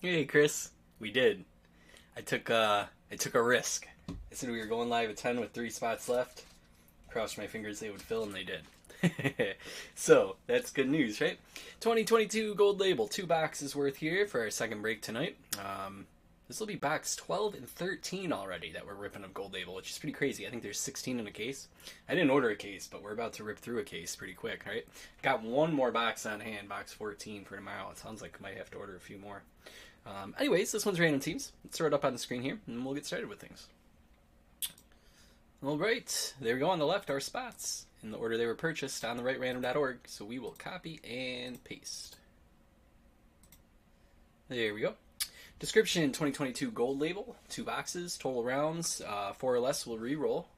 Hey Chris, we did. I took a risk. I said we were going live at 10 with 3 spots left. Crossed my fingers they would fill, and they did. So that's good news, right? 2022 Gold Label, 2 boxes worth here for our second break tonight. This will be box 12 and 13 already that we're ripping of Gold Label, which is pretty crazy. I think there's 16 in a case. I didn't order a case, but we're about to rip through a case pretty quick, right? Got one more box on hand, box 14 for tomorrow. It sounds like I might have to order a few more. Anyways, this one's random teams. Let's throw it up on the screen here, and we'll get started with things. All right, there we go on the left, our spots in the order they were purchased on the right random.org. So we will copy and paste. There we go. Description 2022 Gold Label, 2 boxes, total rounds, 4 or less will re-roll.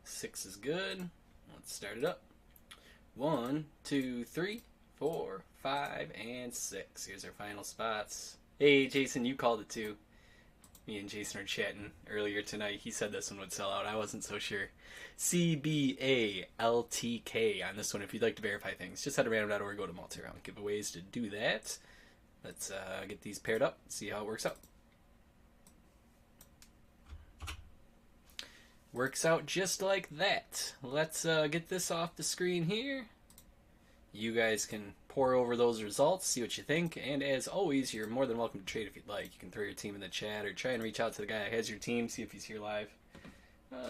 6 is good. Let's start it up. 1, 2, 3, 4, 5, and 6. Here's our final spots. Hey, Jason, you called it too. Me and Jason are chatting earlier tonight. He said this one would sell out. I wasn't so sure. CBALTK on this one if you'd like to verify things. Just head to random.org, go to multi-round giveaways to do that. Let's get these paired up, see how it works out. Works out just like that. Let's get this off the screen here. You guys can pour over those results, see what you think, and as always, you're more than welcome to trade if you'd like. You can throw your team in the chat or try and reach out to the guy that has your team, see if he's here live.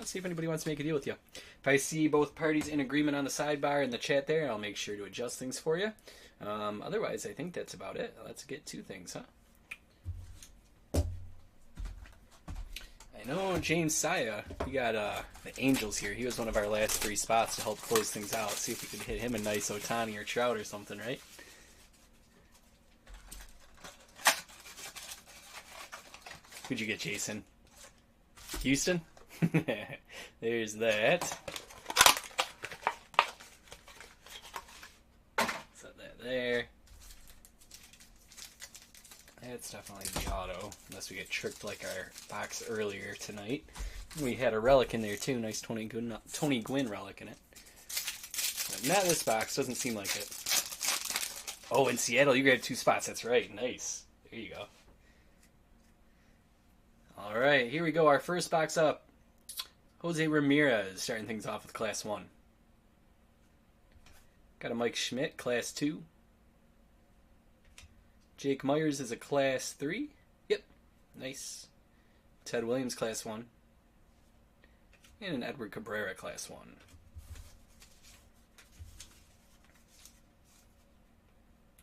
See if anybody wants to make a deal with you. If I see both parties in agreement on the sidebar in the chat there, I'll make sure to adjust things for you. Otherwise, I think that's about it. Let's get to things, huh? I know James Saya, he got the Angels here. He was one of our last 3 spots to help close things out. See if we could hit him a nice Ohtani or Trout or something, right? Who'd you get, Jason? Houston? There's that. Set that there. It's definitely the auto, unless we get tricked like our box earlier tonight. We had a relic in there too, nice Tony Gwynn relic in it. But not this box, doesn't seem like it. Oh, in Seattle, you grabbed 2 spots, that's right, nice. There you go. Alright, here we go, our first box up. Jose Ramirez, starting things off with Class 1. Got a Mike Schmidt, Class 2. Jake Myers is a Class 3. Yep, nice. Ted Williams, Class 1. And an Edward Cabrera, Class 1.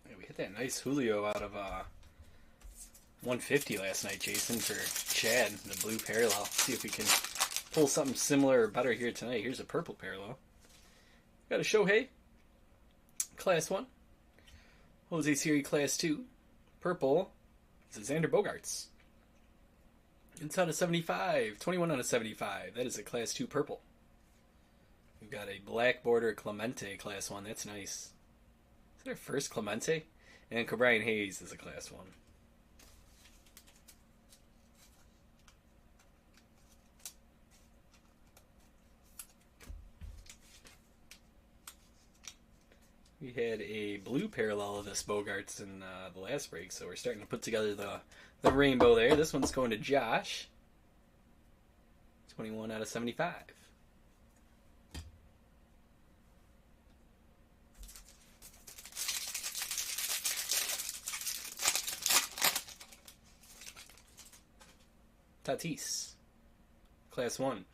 Yeah, we hit that nice Julio out of 150 last night, Jason, for Chad, the blue parallel. See if we can pull something similar or better here tonight. Here's a purple parallel. Got a Shohei, Class 1. Jose Siri, Class 2. Purple is Xander Bogaerts. It's out of 75. 21 out of 75. That is a Class 2 purple. We've got a black border Clemente Class 1. That's nice. Is that our first Clemente? And Cobrian Hayes is a Class 1. We had a blue parallel of this Bogaerts in the last break, so we're starting to put together the rainbow there. This one's going to Josh. 21 out of 75. Tatis, Class 1.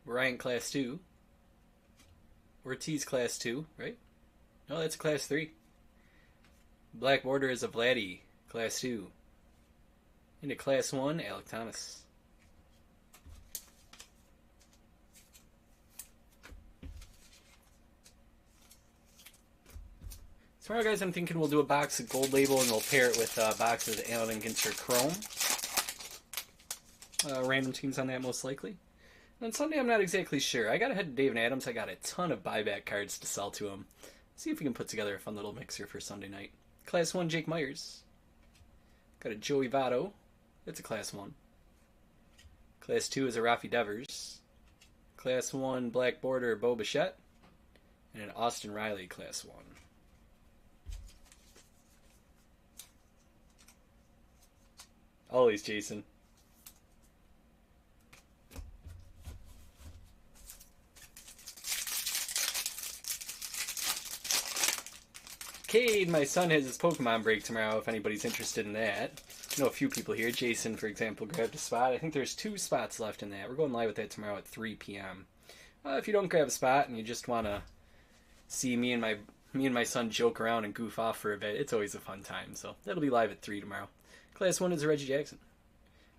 Bryant, Class 2. Ortiz, Class 2, right? No, that's a Class 3. Black border is a Vladdy, Class 2. Into Class 1, Alec Thomas. Tomorrow, guys, I'm thinking we'll do a box of Gold Label and we'll pair it with a box of Allen Ginter Chrome. Random teams on that, most likely. On Sunday, I'm not exactly sure. I got to head to David Adams. I got a ton of buyback cards to sell to him. See if we can put together a fun little mixer for Sunday night. Class 1, Jake Myers. Got a Joey Votto. That's a Class 1. Class 2 is a Rafi Devers. Class 1, black border, Bo Bichette. And an Austin Riley, Class 1. always, Jason. Cade, my son has his Pokemon break tomorrow if anybody's interested in that. I know a few people here. Jason, for example, grabbed a spot. I think there's 2 spots left in that. We're going live with that tomorrow at 3 p.m. If you don't grab a spot and you just want to see me and my son joke around and goof off for a bit, it's always a fun time. So that'll be live at 3 tomorrow. Class 1 is Reggie Jackson.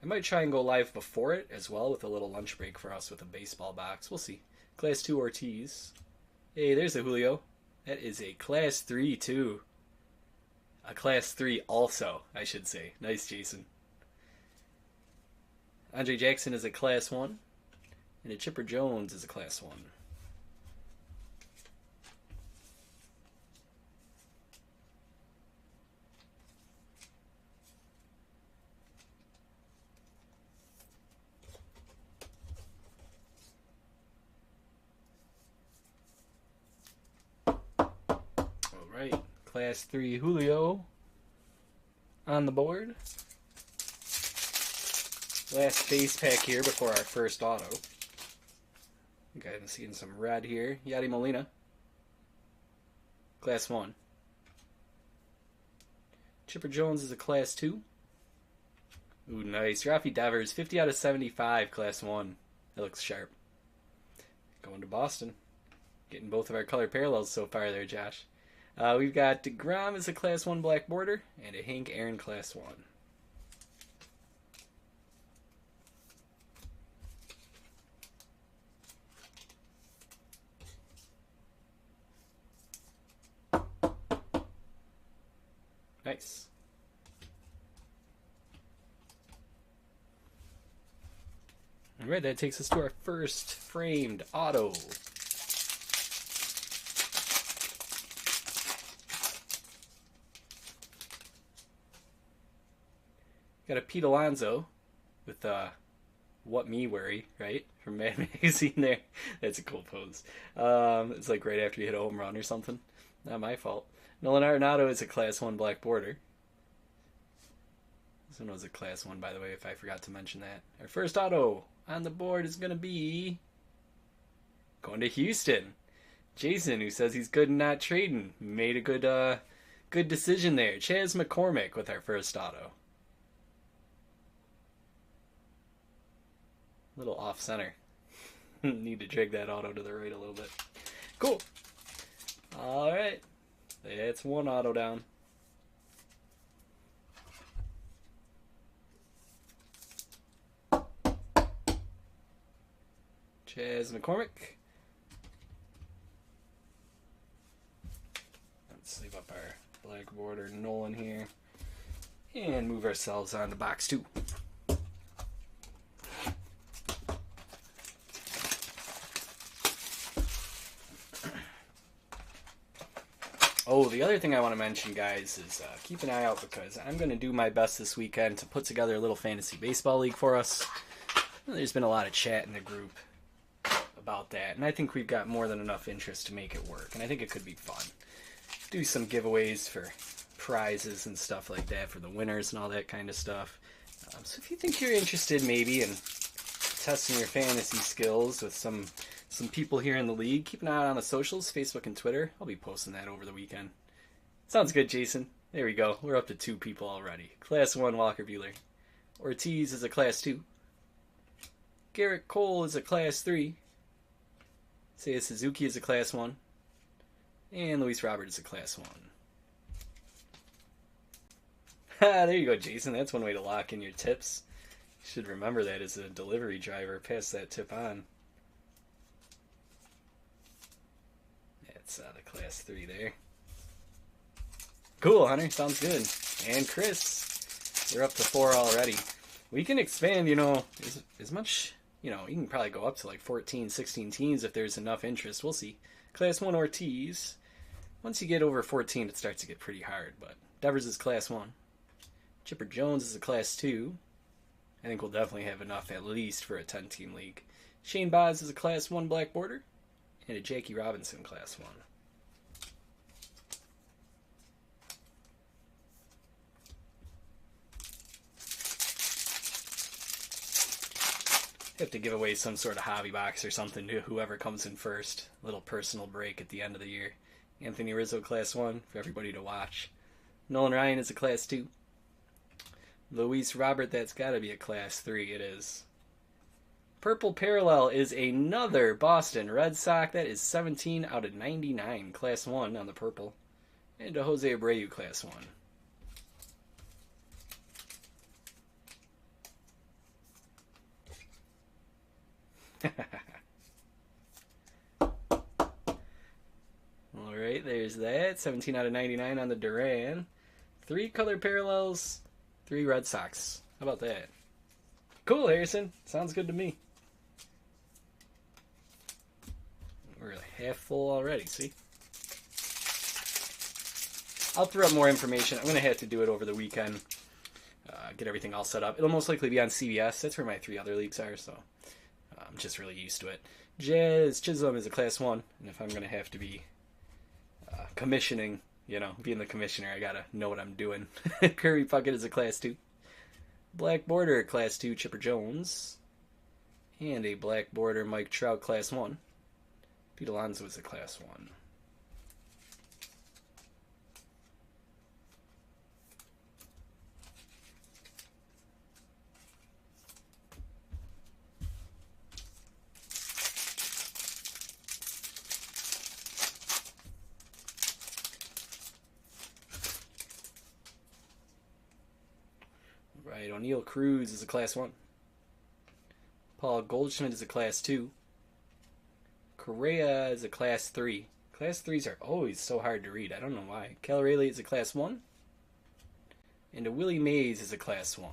I might try and go live before it as well with a little lunch break for us with a baseball box. We'll see. Class 2 Ortiz. Hey, there's a Julio. That is a Class 3 too. A Class 3 also, I should say. Nice, Jason. Andre Jackson is a Class 1. And a Chipper Jones is a Class 1. Alright, Class 3 Julio on the board. Last base pack here before our first auto. I think I'm seeing some red here. Yadi Molina. Class 1. Chipper Jones is a Class 2. Ooh, nice. Rafi Devers, 50 out of 75, Class 1. That looks sharp. Going to Boston. Getting both of our color parallels so far there, Josh. We've got DeGrom as a Class 1 black border, and a Hank Aaron Class 1. Nice. Alright, that takes us to our first framed auto. Got a Pete Alonso with What Me Worry, right? From Mad Magazine there. That's a cool pose. It's like right after you hit a home run or something. Not my fault. Nolan Arenado is a Class 1 black border. This one was a Class 1, by the way, if I forgot to mention that. Our first auto on the board is going to be going to Houston. Jason, who says he's good and not trading. Made a good decision there. Chas McCormick with our first auto. A little off center. Need to drag that auto to the right a little bit. Cool. Alright. That's one auto down. Chas McCormick. Let's leave up our black border Nolan here. And move ourselves on to box 2. Oh, the other thing I want to mention, guys, is keep an eye out because I'm going to do my best this weekend to put together a little fantasy baseball league for us. There's been a lot of chat in the group about that, and I think we've got more than enough interest to make it work, and I think it could be fun. Do some giveaways for prizes and stuff like that for the winners and all that kind of stuff. So if you think you're interested maybe in testing your fantasy skills with some people here in the league, keep an eye on the socials, Facebook and Twitter. I'll be posting that over the weekend. Sounds good, Jason. There we go. We're up to 2 people already. Class 1, Walker Buehler. Ortiz is a Class 2. Garrett Cole is a Class 3. Seiya Suzuki is a Class 1. And Luis Robert is a Class 1. Ha, there you go, Jason. That's one way to lock in your tips. You should remember that as a delivery driver. Pass that tip on. That's the Class 3 there. Cool, Hunter. Sounds good. And Chris. We're up to 4 already. We can expand, as much, you can probably go up to like 14, 16 teams if there's enough interest. We'll see. Class 1 Ortiz. Once you get over 14, it starts to get pretty hard, but Devers is Class 1. Chipper Jones is a Class 2. I think we'll definitely have enough at least for a 10-team league. Shane Baz is a Class 1 black border. And a Jackie Robinson Class 1. Have to give away some sort of hobby box or something to whoever comes in first. A little personal break at the end of the year. Anthony Rizzo, Class 1, for everybody to watch. Nolan Ryan is a Class 2. Luis Robert, that's got to be a Class 3. It is. Purple Parallel is another Boston Red Sox. That is 17 out of 99. Class 1 on the purple. And a Jose Abreu, Class 1. Alright, there's that. 17 out of 99 on the Duran. 3 color parallels, 3 Red Sox. How about that? Cool, Harrison. Sounds good to me. We're half full already, see? I'll throw up more information. I'm going to have to do it over the weekend. Get everything all set up. It'll most likely be on CBS. That's where my 3 other leagues are, so I'm just really used to it. Jazz Chisholm is a Class 1, and if I'm going to have to be commissioning, being the commissioner, I got to know what I'm doing. Kirby Puckett is a Class 2. Black Border, Class 2, Chipper Jones. And a Black Border, Mike Trout, Class 1. Pete Alonso is a Class 1. Right, O'Neal Cruz is a Class 1. Paul Goldschmidt is a Class 2. Correa is a Class 3. Class 3s are always so hard to read. I don't know why. Cal Raleigh is a Class 1. And a Willie Mays is a Class 1.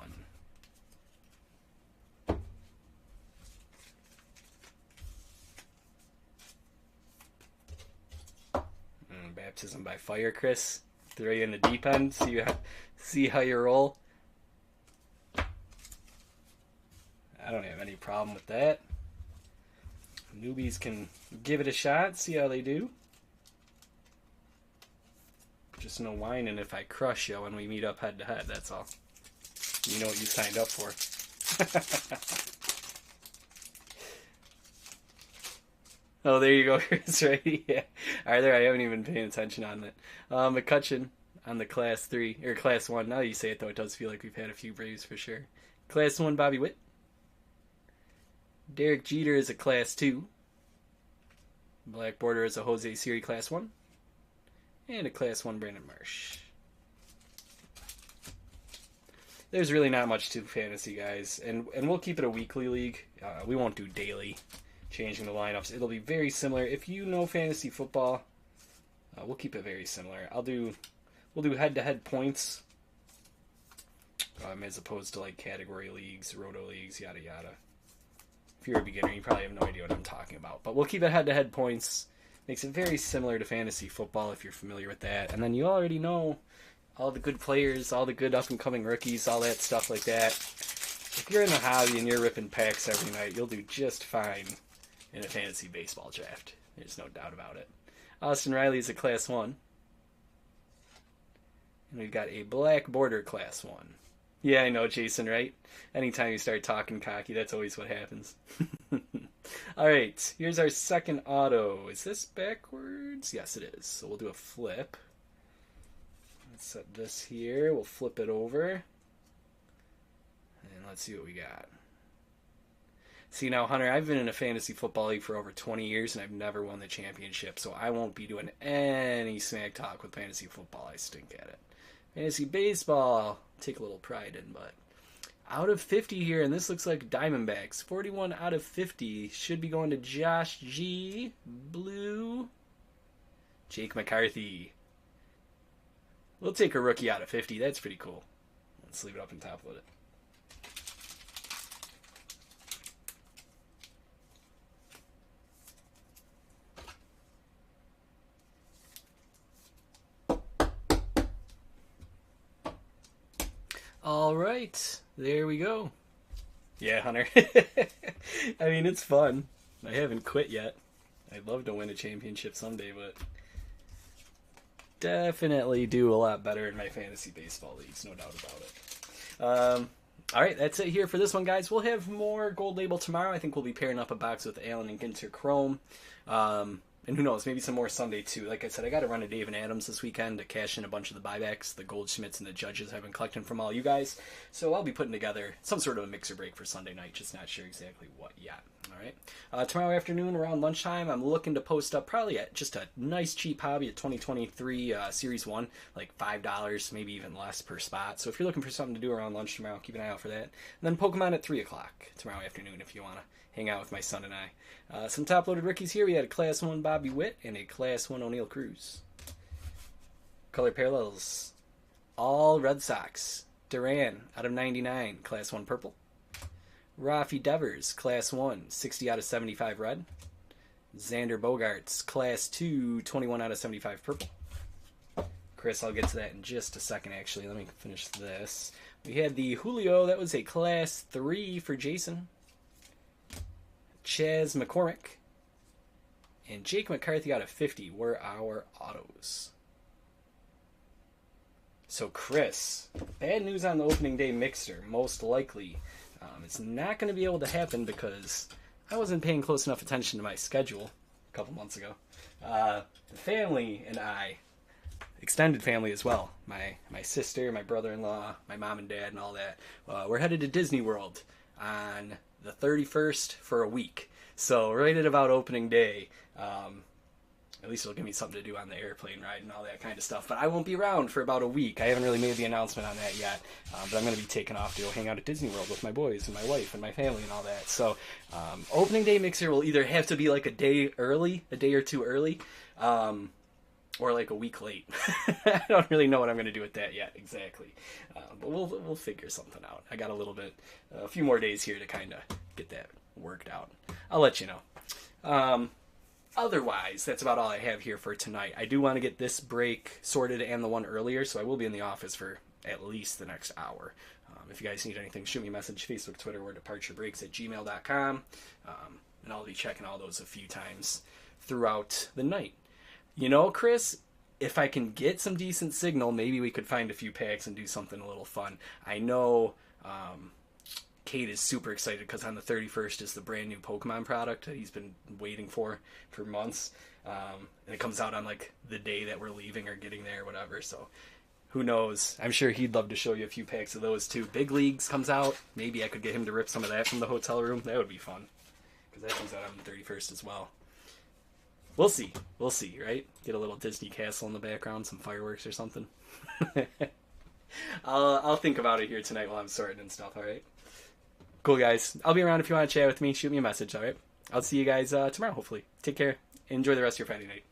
Baptism by fire, Chris. Throw you in the deep end. See how you roll. I don't have any problem with that. Newbies can give it a shot, see how they do. Just no whining if I crush you when we meet up head to head, that's all. You know what you signed up for. Oh, there you go, Chris, right? Yeah. Either I haven't even been paying attention on that. McCutcheon on the Class 3, or Class 1. Now that you say it, though, it does feel like we've had a few Braves for sure. Class 1, Bobby Witt. Derek Jeter is a Class 2. Black Border is a Jose Siri Class 1. And a Class 1 Brandon Marsh. There's really not much to fantasy, guys. And we'll keep it a weekly league. We won't do daily changing the lineups. It'll be very similar. If you know fantasy football, we'll keep it very similar. We'll do head-to-head points as opposed to like category leagues, roto leagues, yada yada. If you're a beginner, you probably have no idea what I'm talking about. But we'll keep it head-to-head points. Makes it very similar to fantasy football if you're familiar with that. And then you already know all the good players, all the good up-and-coming rookies, all that stuff like that. If you're in the hobby and you're ripping packs every night, you'll do just fine in a fantasy baseball draft. There's no doubt about it. Austin Riley is a Class 1. And we've got a Black Border Class 1. Yeah, I know, Jason, right? Anytime you start talking cocky, that's always what happens. Alright, here's our second auto. Is this backwards? Yes, it is. So we'll do a flip. Let's set this here. We'll flip it over. And let's see what we got. See, now, Hunter, I've been in a fantasy football league for over 20 years, and I've never won the championship, so I won't be doing any smack talk with fantasy football. I stink at it. Fantasy baseball, I'll take a little pride in, but out of 50 here, and this looks like Diamondbacks. 41 out of 50 should be going to Josh G. Blue. Jake McCarthy. We'll take a rookie out of 50. That's pretty cool. Let's leave it up and top with it. All right, there we go. Yeah, Hunter. I mean, it's fun. I haven't quit yet. I'd love to win a championship someday, but definitely do a lot better in my fantasy baseball leagues, no doubt about it. All right, that's it here for this one, guys. We'll have more Gold Label tomorrow. I think we'll be pairing up a box with Allen and Ginter Chrome. And who knows, maybe some more Sunday, too. Like I said, I got to run a Dave and Adams this weekend to cash in a bunch of the buybacks, the Goldschmidts and the Judges I've been collecting from all you guys. So I'll be putting together some sort of a mixer break for Sunday night, just not sure exactly what yet. All right. Tomorrow afternoon around lunchtime, I'm looking to post up probably at just a nice cheap hobby at 2023 Series 1, like $5, maybe even less per spot. So if you're looking for something to do around lunch tomorrow, keep an eye out for that. And then Pokemon at 3 o'clock tomorrow afternoon if you want to hang out with my son and I. Some top-loaded rookies here. We had a Class 1 Bobby Witt and a Class 1 O'Neal Cruz. Color parallels. All Red Sox. Duran out of 99, Class 1 Purple. Rafi Devers, Class 1, 60 out of 75 Red. Xander Bogaerts, Class 2, 21 out of 75 Purple. Chris, I'll get to that in just a second, actually. Let me finish this. We had the Julio. That was a Class 3 for Jason. Chaz McCormick and Jake McCarthy out of 50 were our autos. So Chris, bad news on the opening day mixer. Most likely it's not going to be able to happen because I wasn't paying close enough attention to my schedule a couple months ago. The family and I, extended family as well, my sister, my brother-in-law, my mom and dad and all that, we're headed to Disney World on the 31st for a week. So right at about opening day, at least it'll give me something to do on the airplane ride and all that kind of stuff. But I won't be around for about a week. I haven't really made the announcement on that yet. But I'm going to be taking off to go hang out at Disney World with my boys and my wife and my family and all that. So opening day mixer will either have to be like a day or two early, or like a week late. I don't really know what I'm going to do with that yet exactly. But we'll figure something out. I got a few more days here to kind of get that worked out. I'll let you know. Otherwise, that's about all I have here for tonight. I do want to get this break sorted and the one earlier, so I will be in the office for at least the next hour. If you guys need anything, shoot me a message, Facebook, Twitter, or departurebreaks@gmail.com. And I'll be checking all those a few times throughout the night. You know, Chris, if I can get some decent signal, maybe we could find a few packs and do something a little fun. I know Kate is super excited because on the 31st is the brand new Pokemon product that he's been waiting for months. And it comes out on like the day that we're leaving or getting there or whatever. So who knows? I'm sure he'd love to show you a few packs of those too. Big Leagues comes out. Maybe I could get him to rip some of that from the hotel room. That would be fun because that comes out on the 31st as well. We'll see, right? Get a little Disney castle in the background, some fireworks or something. I'll think about it here tonight while I'm sorting and stuff, all right? Cool, guys. I'll be around if you want to chat with me. Shoot me a message, all right? I'll see you guys tomorrow, hopefully. Take care. Enjoy the rest of your Friday night.